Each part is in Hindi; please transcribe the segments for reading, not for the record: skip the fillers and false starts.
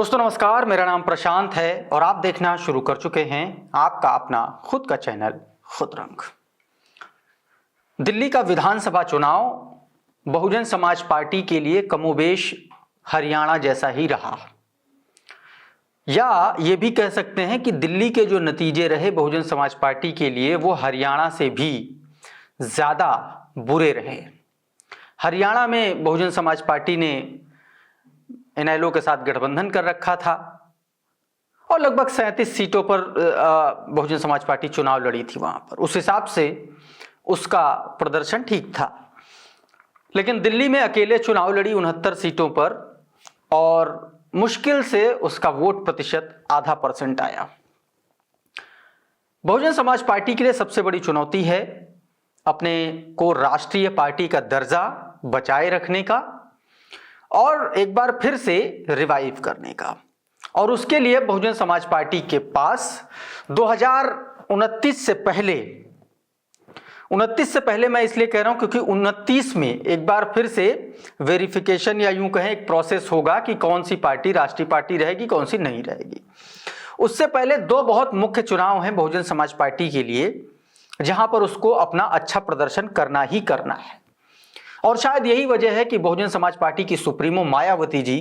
दोस्तों नमस्कार, मेरा नाम प्रशांत है और आप देखना शुरू कर चुके हैं आपका अपना खुद का चैनल खुद रंग। दिल्ली का विधानसभा चुनाव बहुजन समाज पार्टी के लिए कमोबेश हरियाणा जैसा ही रहा, या ये भी कह सकते हैं कि दिल्ली के जो नतीजे रहे बहुजन समाज पार्टी के लिए वो हरियाणा से भी ज्यादा बुरे रहे। हरियाणा में बहुजन समाज पार्टी ने इनेलो के साथ गठबंधन कर रखा था और लगभग 37 सीटों पर बहुजन समाज पार्टी चुनाव लड़ी थी वहां पर। उस हिसाब से उसका प्रदर्शन ठीक था। लेकिन दिल्ली में अकेले चुनाव लड़ी 69 सीटों पर और मुश्किल से उसका वोट प्रतिशत 0.5% आया। बहुजन समाज पार्टी के लिए सबसे बड़ी चुनौती है अपने को राष्ट्रीय पार्टी का दर्जा बचाए रखने का और एक बार फिर से रिवाइव करने का। और उसके लिए बहुजन समाज पार्टी के पास 2029 से पहले मैं इसलिए कह रहा हूं क्योंकि 29 में एक बार फिर से वेरिफिकेशन या यूं कहें एक प्रोसेस होगा कि कौन सी पार्टी राष्ट्रीय पार्टी रहेगी, कौन सी नहीं रहेगी। उससे पहले दो बहुत मुख्य चुनाव हैं बहुजन समाज पार्टी के लिए, जहां पर उसको अपना अच्छा प्रदर्शन करना ही करना है। और शायद यही वजह है कि बहुजन समाज पार्टी की सुप्रीमो मायावती जी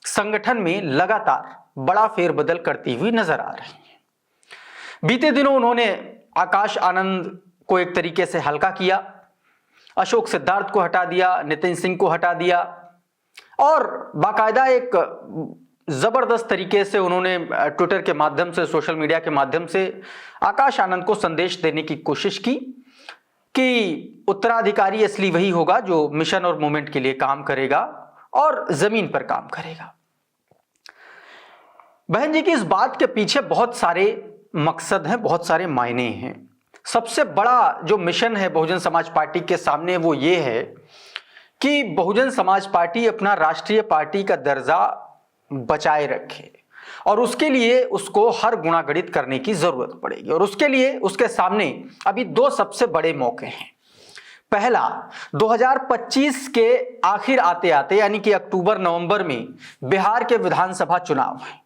संगठन में लगातार बड़ा फेरबदल करती हुई नजर आ रही हैं। बीते दिनों उन्होंने आकाश आनंद को एक तरीके से हल्का किया, अशोक सिद्धार्थ को हटा दिया, नितिन सिंह को हटा दिया और बाकायदा एक जबरदस्त तरीके से उन्होंने ट्विटर के माध्यम से, सोशल मीडिया के माध्यम से आकाश आनंद को संदेश देने की कोशिश की कि उत्तराधिकारी असली वही होगा जो मिशन और मूवमेंट के लिए काम करेगा और जमीन पर काम करेगा। बहन जी की इस बात के पीछे बहुत सारे मकसद हैं, बहुत सारे मायने हैं। सबसे बड़ा जो मिशन है बहुजन समाज पार्टी के सामने वो ये है कि बहुजन समाज पार्टी अपना राष्ट्रीय पार्टी का दर्जा बचाए रखे और उसके लिए उसको हर गुणागणित करने की जरूरत पड़ेगी। और उसके लिए उसके सामने अभी दो सबसे बड़े मौके हैं। पहला, 2025 के आखिर आते आते यानी कि अक्टूबर नवंबर में बिहार के विधानसभा चुनाव हैं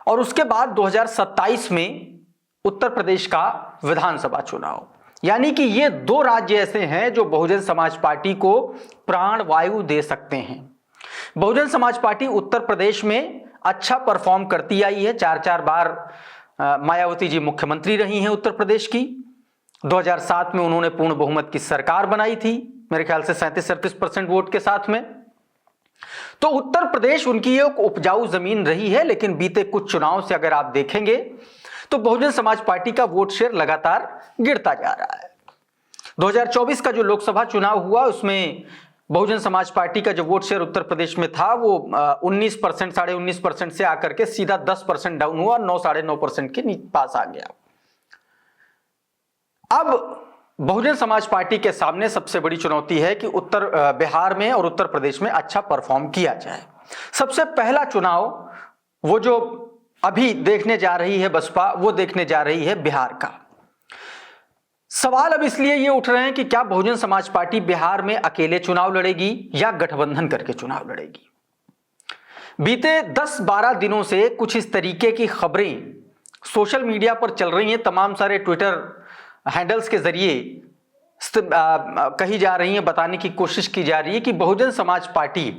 और उसके बाद 2027 में उत्तर प्रदेश का विधानसभा चुनाव। यानी कि ये दो राज्य ऐसे हैं जो बहुजन समाज पार्टी को प्राण वायु दे सकते हैं। बहुजन समाज पार्टी उत्तर प्रदेश में अच्छा परफॉर्म करती आई है। 4 बार मायावती जी मुख्यमंत्री रही हैं उत्तर प्रदेश की। 2007 में उन्होंने पूर्ण बहुमत की सरकार बनाई थी, मेरे ख्याल से 37-38% वोट के साथ में। तो उत्तर प्रदेश उनकी एक उपजाऊ जमीन रही है। लेकिन बीते कुछ चुनाव से अगर आप देखेंगे तो बहुजन समाज पार्टी का वोट शेयर लगातार गिरता जा रहा है। 2024 का जो लोकसभा चुनाव हुआ उसमें बहुजन समाज पार्टी का जो वोट शेयर उत्तर प्रदेश में था वो 19%, 19.5% से आकर के सीधा 10% डाउन हुआ, 9-9.5% के पास आ गया। अब बहुजन समाज पार्टी के सामने सबसे बड़ी चुनौती है कि बिहार में और उत्तर प्रदेश में अच्छा परफॉर्म किया जाए। सबसे पहला चुनाव वो जो अभी देखने जा रही है बसपा, वो देखने जा रही है बिहार का। सवाल अब इसलिए ये उठ रहे हैं कि क्या बहुजन समाज पार्टी बिहार में अकेले चुनाव लड़ेगी या गठबंधन करके चुनाव लड़ेगी। बीते 10-12 दिनों से कुछ इस तरीके की खबरें सोशल मीडिया पर चल रही हैं, तमाम सारे ट्विटर हैंडल्स के जरिए कही जा रही हैं, बताने की कोशिश की जा रही है कि बहुजन समाज पार्टी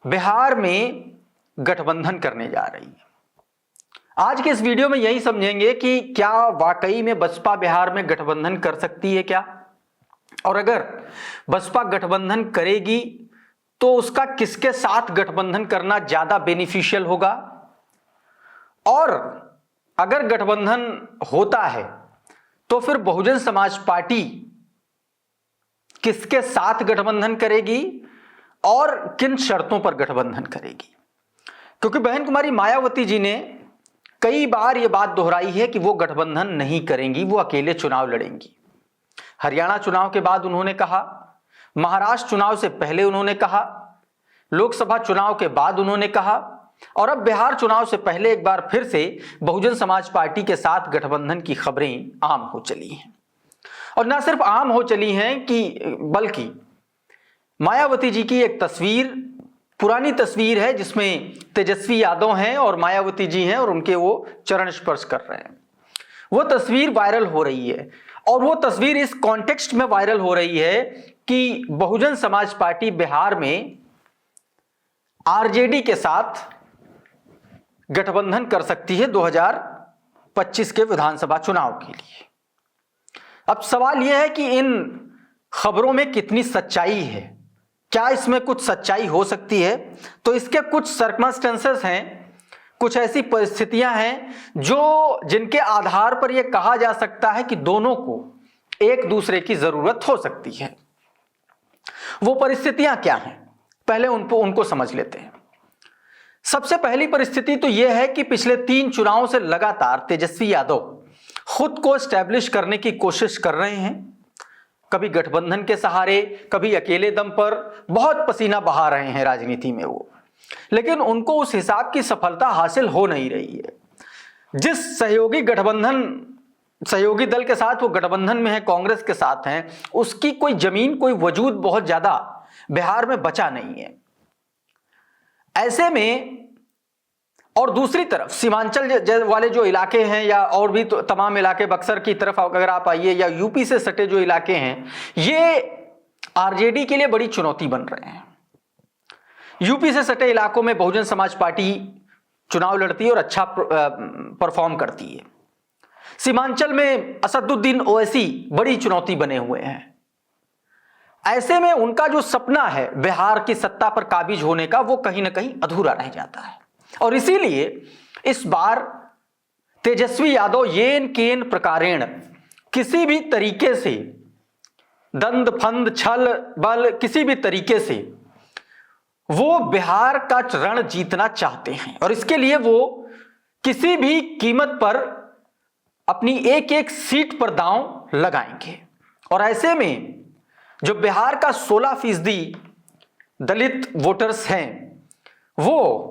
बिहार में गठबंधन करने जा रही है। आज के इस वीडियो में यही समझेंगे कि क्या वाकई में बसपा बिहार में गठबंधन कर सकती है क्या, और अगर बसपा गठबंधन करेगी तो उसका किसके साथ गठबंधन करना ज्यादा बेनिफिशियल होगा, और अगर गठबंधन होता है तो फिर बहुजन समाज पार्टी किसके साथ गठबंधन करेगी और किन शर्तों पर गठबंधन करेगी। क्योंकि बहन कुमारी मायावती जी ने कई बार यह बात दोहराई है कि वो गठबंधन नहीं करेंगी, वो अकेले चुनाव लड़ेंगी। हरियाणा चुनाव के बाद उन्होंने कहा, महाराष्ट्र चुनाव से पहले उन्होंने कहा, लोकसभा चुनाव के बाद उन्होंने कहा और अब बिहार चुनाव से पहले एक बार फिर से बहुजन समाज पार्टी के साथ गठबंधन की खबरें आम हो चली हैं। और ना सिर्फ आम हो चली हैं कि बल्कि मायावती जी की एक तस्वीर पुरानी तस्वीर है जिसमें तेजस्वी यादव हैं और मायावती जी हैं और उनके वो चरण स्पर्श कर रहे हैं। वो तस्वीर वायरल हो रही है और वो तस्वीर इस कॉन्टेक्स्ट में वायरल हो रही है कि बहुजन समाज पार्टी बिहार में आरजेडी के साथ गठबंधन कर सकती है 2025 के विधानसभा चुनाव के लिए। अब सवाल यह है कि इन खबरों में कितनी सच्चाई है, क्या इसमें कुछ सच्चाई हो सकती है? तो इसके कुछ सर्कमस्टेंसेस हैं, कुछ ऐसी परिस्थितियां हैं जिनके आधार पर यह कहा जा सकता है कि दोनों को एक दूसरे की जरूरत हो सकती है। वो परिस्थितियां क्या हैं, पहले उनको समझ लेते हैं। सबसे पहली परिस्थिति तो यह है कि पिछले 3 चुनावों से लगातार तेजस्वी यादव खुद को एस्टैब्लिश करने की कोशिश कर रहे हैं। कभी गठबंधन के सहारे, कभी अकेले दम पर बहुत पसीना बहा रहे हैं राजनीति में वो, लेकिन उनको उस हिसाब की सफलता हासिल हो नहीं रही है। जिस सहयोगी दल के साथ वो गठबंधन में है, कांग्रेस के साथ हैं, उसकी कोई जमीन, कोई वजूद बहुत ज्यादा बिहार में बचा नहीं है। ऐसे में और दूसरी तरफ सीमांचल वाले जो इलाके हैं या और भी तो तमाम इलाके, बक्सर की तरफ अगर आप आइए या यूपी से सटे जो इलाके हैं, ये आरजेडी के लिए बड़ी चुनौती बन रहे हैं। यूपी से सटे इलाकों में बहुजन समाज पार्टी चुनाव लड़ती है और अच्छा परफॉर्म करती है। सीमांचल में असदुद्दीन ओवैसी बड़ी चुनौती बने हुए हैं। ऐसे में उनका जो सपना है बिहार की सत्ता पर काबिज होने का, वो कहीं ना कहीं अधूरा रह जाता है। और इसीलिए इस बार तेजस्वी यादव येन केन प्रकारेण किसी भी तरीके से दंद फंद छल बल किसी भी तरीके से वो बिहार का रण जीतना चाहते हैं और इसके लिए वो किसी भी कीमत पर अपनी एक एक सीट पर दांव लगाएंगे। और ऐसे में जो बिहार का 16% दलित वोटर्स हैं वो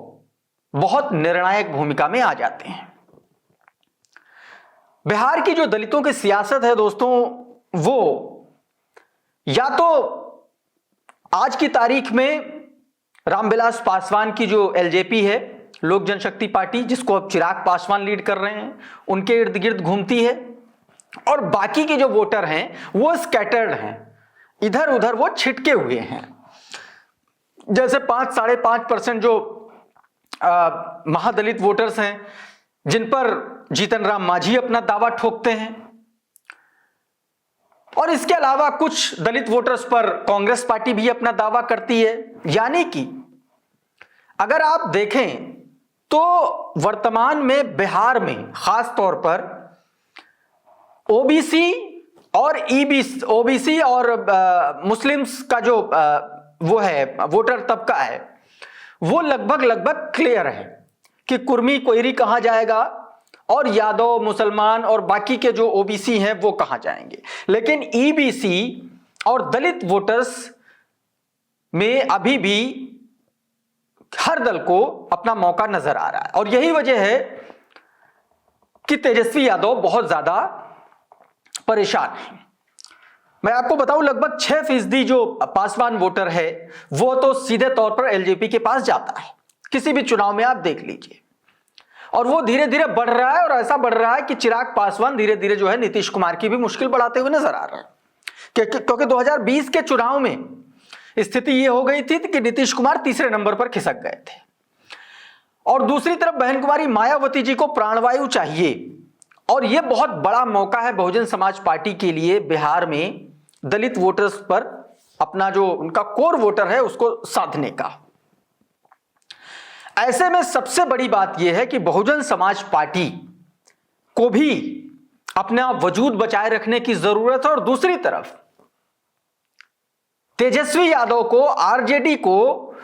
बहुत निर्णायक भूमिका में आ जाते हैं। बिहार की जो दलितों की सियासत है दोस्तों, वो या तो आज की तारीख में रामविलास पासवान की जो एलजेपी है, लोक जनशक्ति पार्टी, जिसको अब चिराग पासवान लीड कर रहे हैं, उनके इर्द गिर्द घूमती है। और बाकी के जो वोटर हैं वो स्कैटर्ड हैं, इधर उधर वो छिटके हुए हैं। जैसे 5-5.5% जो महादलित वोटर्स हैं जिन पर जीतन राम मांझी अपना दावा ठोकते हैं, और इसके अलावा कुछ दलित वोटर्स पर कांग्रेस पार्टी भी अपना दावा करती है। यानी कि अगर आप देखें तो वर्तमान में बिहार में खास तौर पर ओबीसी और ओबीसी और मुस्लिम्स का जो वो है वोटर तबका है, वो लगभग क्लियर है कि कुर्मी कोयरी कहां जाएगा और यादव, मुसलमान और बाकी के जो ओबीसी हैं वो कहां जाएंगे। लेकिन ईबीसी और दलित वोटर्स में अभी भी हर दल को अपना मौका नजर आ रहा है और यही वजह है कि तेजस्वी यादव बहुत ज्यादा परेशान है। मैं आपको बताऊं, लगभग 6% जो पासवान वोटर है वो तो सीधे तौर पर एलजेपी के पास जाता है, किसी भी चुनाव में आप देख लीजिए। और वो धीरे धीरे बढ़ रहा है और ऐसा बढ़ रहा है कि चिराग पासवान धीरे धीरे जो है नीतीश कुमार की भी मुश्किल बढ़ाते हुए नजर आ रहा है। क्योंकि 2020 के चुनाव में स्थिति ये हो गई थी कि नीतीश कुमार तीसरे नंबर पर खिसक गए थे और दूसरी तरफ बहन कुमारी मायावती जी को प्राणवायु चाहिए। और यह बहुत बड़ा मौका है बहुजन समाज पार्टी के लिए बिहार में दलित वोटर्स पर अपना जो उनका कोर वोटर है उसको साधने का। ऐसे में सबसे बड़ी बात यह है कि बहुजन समाज पार्टी को भी अपना वजूद बचाए रखने की जरूरत है और दूसरी तरफ तेजस्वी यादव को, आरजेडी को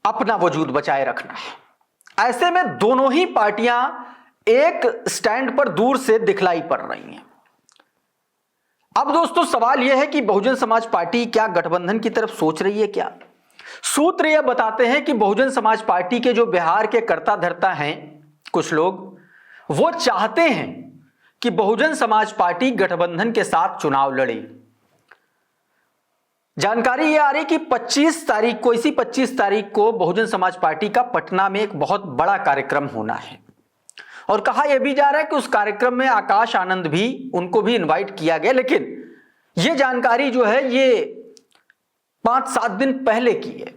अपना वजूद बचाए रखना है। ऐसे में दोनों ही पार्टियां एक स्टैंड पर दूर से दिखलाई पड़ रही हैं। अब दोस्तों सवाल यह है कि बहुजन समाज पार्टी क्या गठबंधन की तरफ सोच रही है क्या? सूत्र यह बताते हैं कि बहुजन समाज पार्टी के जो बिहार के कर्ता धर्ता हैं कुछ लोग, वो चाहते हैं कि बहुजन समाज पार्टी गठबंधन के साथ चुनाव लड़े। जानकारी ये आ रही कि 25 तारीख को, इसी 25 तारीख को बहुजन समाज पार्टी का पटना में एक बहुत बड़ा कार्यक्रम होना है। और कहा यह भी जा रहा है कि उस कार्यक्रम में आकाश आनंद भी, उनको भी इनवाइट किया गया। लेकिन यह जानकारी जो है ये 5-7 दिन पहले की है,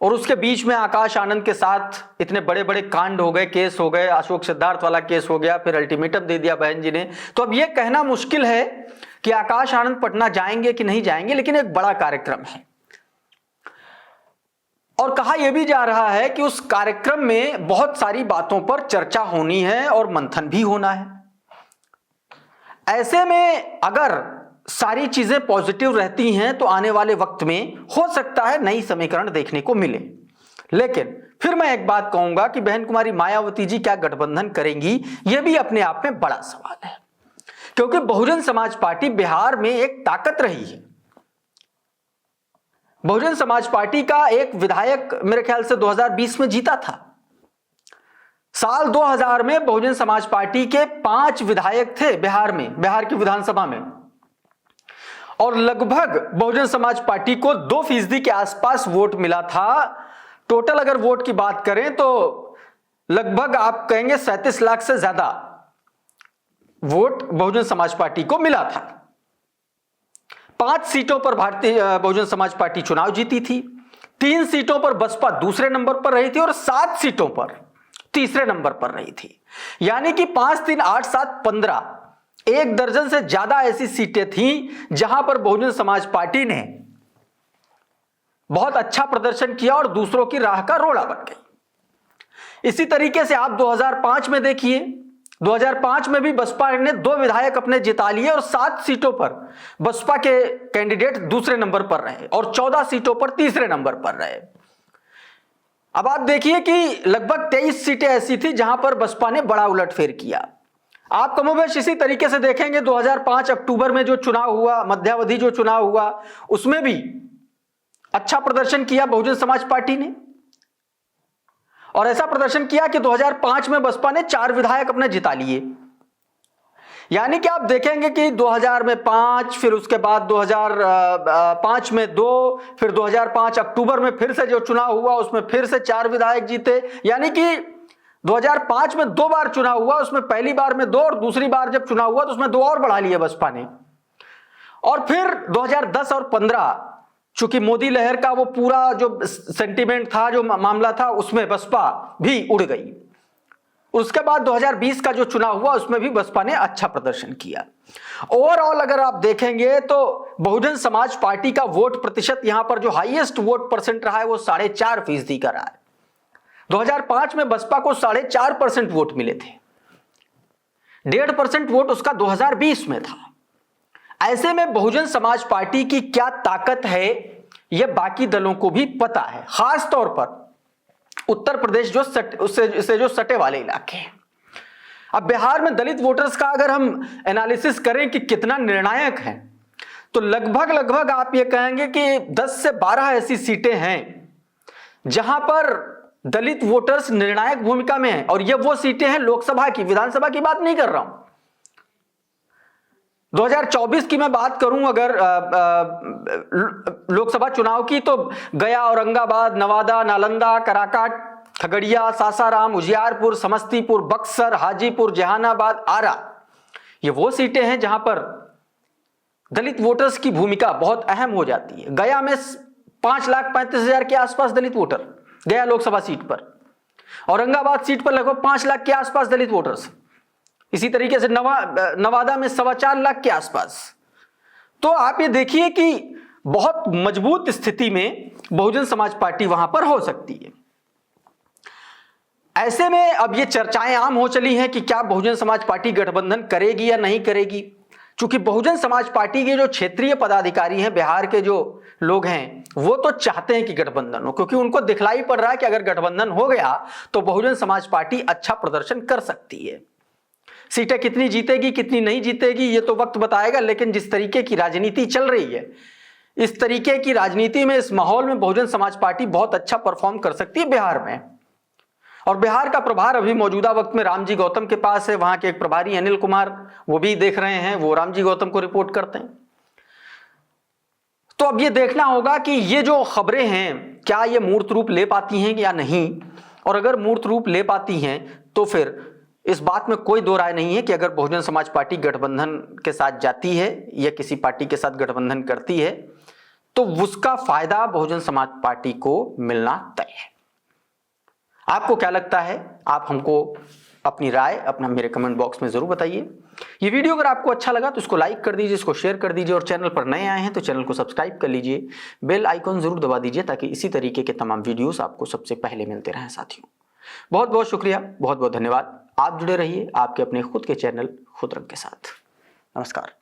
और उसके बीच में आकाश आनंद के साथ इतने बड़े बड़े कांड हो गए, केस हो गए, अशोक सिद्धार्थ वाला केस हो गया, फिर अल्टीमेटम दे दिया बहन जी ने। तो अब यह कहना मुश्किल है कि आकाश आनंद पटना जाएंगे कि नहीं जाएंगे, लेकिन एक बड़ा कार्यक्रम है। और कहा यह भी जा रहा है कि उस कार्यक्रम में बहुत सारी बातों पर चर्चा होनी है और मंथन भी होना है। ऐसे में अगर सारी चीजें पॉजिटिव रहती हैं तो आने वाले वक्त में हो सकता है नई समीकरण देखने को मिले। लेकिन फिर मैं एक बात कहूंगा कि बहन कुमारी मायावती जी क्या गठबंधन करेंगी, यह भी अपने आप में बड़ा सवाल है, क्योंकि बहुजन समाज पार्टी बिहार में एक ताकत रही है। बहुजन समाज पार्टी का एक विधायक मेरे ख्याल से 2020 में जीता था। साल 2000 में बहुजन समाज पार्टी के 5 विधायक थे बिहार में, बिहार की विधानसभा में, और लगभग बहुजन समाज पार्टी को 2% के आसपास वोट मिला था। टोटल अगर वोट की बात करें तो लगभग आप कहेंगे 37 लाख से ज्यादा वोट बहुजन समाज पार्टी को मिला था। 5 सीटों पर भारतीय बहुजन समाज पार्टी चुनाव जीती थी, 3 सीटों पर बसपा दूसरे नंबर पर रही थी, और 7 सीटों पर तीसरे नंबर पर रही थी। यानी कि 5, 3, 8, 7, 15, 1 दर्जन से ज्यादा ऐसी सीटें थीं जहां पर बहुजन समाज पार्टी ने बहुत अच्छा प्रदर्शन किया और दूसरों की राह का रोड़ा बन गई। इसी तरीके से आप 2005 में देखिए, 2005 में भी बसपा ने 2 विधायक अपने जिता लिए और 7 सीटों पर बसपा के कैंडिडेट दूसरे नंबर पर रहे और 14 सीटों पर तीसरे नंबर पर रहे। अब आप देखिए कि लगभग 23 सीटें ऐसी थी जहां पर बसपा ने बड़ा उलटफेर किया। आप कमोबेश इसी तरीके से देखेंगे 2005 अक्टूबर में जो चुनाव हुआ, मध्यावधि जो चुनाव हुआ, उसमें भी अच्छा प्रदर्शन किया बहुजन समाज पार्टी ने, और ऐसा प्रदर्शन किया कि 2005 में बसपा ने 4 विधायक अपने जिता लिए। यानी कि आप देखेंगे कि 2000 में 5, फिर उसके बाद 2005 में 2, फिर 2005 अक्टूबर में फिर से जो चुनाव हुआ उसमें फिर से 4 विधायक जीते। यानी कि 2005 में 2 बार चुनाव हुआ, उसमें पहली बार में 2 और दूसरी बार जब चुनाव हुआ तो उसमें 2 और बढ़ा लिए बसपा ने। और फिर 2010 और 15 चूंकि मोदी लहर का वो पूरा जो सेंटीमेंट था, जो मामला था, उसमें बसपा भी उड़ गई। उसके बाद 2020 का जो चुनाव हुआ उसमें भी बसपा ने अच्छा प्रदर्शन किया। ओवरऑल अगर आप देखेंगे तो बहुजन समाज पार्टी का वोट प्रतिशत यहां पर जो हाईएस्ट वोट परसेंट रहा है वो 4.5% का रहा है। 2005 में बसपा को 4.5% वोट मिले थे, 1.5% वोट उसका 2020 में था। ऐसे में बहुजन समाज पार्टी की क्या ताकत है यह बाकी दलों को भी पता है, खास तौर पर उत्तर प्रदेश जो सटे वाले इलाके हैं। अब बिहार में दलित वोटर्स का अगर हम एनालिसिस करें कि कितना निर्णायक है, तो लगभग आप ये कहेंगे कि 10 से 12 ऐसी सीटें हैं जहां पर दलित वोटर्स निर्णायक भूमिका में हैं, और ये वो सीटें हैं लोकसभा की, विधानसभा की बात नहीं कर रहा हूं। 2024 की मैं बात करूं अगर लोकसभा चुनाव की, तो गया, औरंगाबाद, नवादा, नालंदा, कराकाट, खगड़िया, सासाराम, उजियारपुर, समस्तीपुर, बक्सर, हाजीपुर, जहानाबाद, आरा, ये वो सीटें हैं जहां पर दलित वोटर्स की भूमिका बहुत अहम हो जाती है। गया में 5,35,000 के आसपास दलित वोटर, गया लोकसभा सीट पर। औरंगाबाद सीट पर लगभग 5 लाख के आसपास दलित वोटर्स। इसी तरीके से नवादा में 4.25 लाख के आसपास। तो आप ये देखिए कि बहुत मजबूत स्थिति में बहुजन समाज पार्टी वहां पर हो सकती है। ऐसे में अब ये चर्चाएं आम हो चली हैं कि क्या बहुजन समाज पार्टी गठबंधन करेगी या नहीं करेगी। चूंकि बहुजन समाज पार्टी के जो क्षेत्रीय पदाधिकारी हैं, बिहार के जो लोग हैं, वो तो चाहते हैं कि गठबंधन हो, क्योंकि उनको दिखलाई पड़ रहा है कि अगर गठबंधन हो गया तो बहुजन समाज पार्टी अच्छा प्रदर्शन कर सकती है। सीटें कितनी जीतेगी कितनी नहीं जीतेगी ये तो वक्त बताएगा, लेकिन जिस तरीके की राजनीति चल रही है, इस तरीके की राजनीति में, इस माहौल में बहुजन समाज पार्टी बहुत अच्छा परफॉर्म कर सकती है बिहार में। और बिहार का प्रभार अभी मौजूदा वक्त में रामजी गौतम के पास है। वहां के एक प्रभारी अनिल कुमार वो भी देख रहे हैं, वो रामजी गौतम को रिपोर्ट करते हैं। तो अब ये देखना होगा कि ये जो खबरें हैं क्या ये मूर्त रूप ले पाती हैं या नहीं, और अगर मूर्त रूप ले पाती हैं तो फिर इस बात में कोई दो राय नहीं है कि अगर बहुजन समाज पार्टी गठबंधन के साथ जाती है या किसी पार्टी के साथ गठबंधन करती है तो उसका फायदा बहुजन समाज पार्टी को मिलना तय है। आपको क्या लगता है? आप हमको अपनी राय अपना मेरे कमेंट बॉक्स में जरूर बताइए। ये वीडियो अगर आपको अच्छा लगा तो इसको लाइक कर दीजिए, इसको शेयर कर दीजिए, और चैनल पर नए आए हैं तो चैनल को सब्सक्राइब कर लीजिए, बेल आइकॉन जरूर दबा दीजिए ताकि इसी तरीके के तमाम वीडियोस आपको सबसे पहले मिलते रहें। साथियों, बहुत बहुत शुक्रिया, बहुत बहुत धन्यवाद। आप जुड़े रहिए आपके अपने खुद के चैनल खुद रंग के साथ। नमस्कार।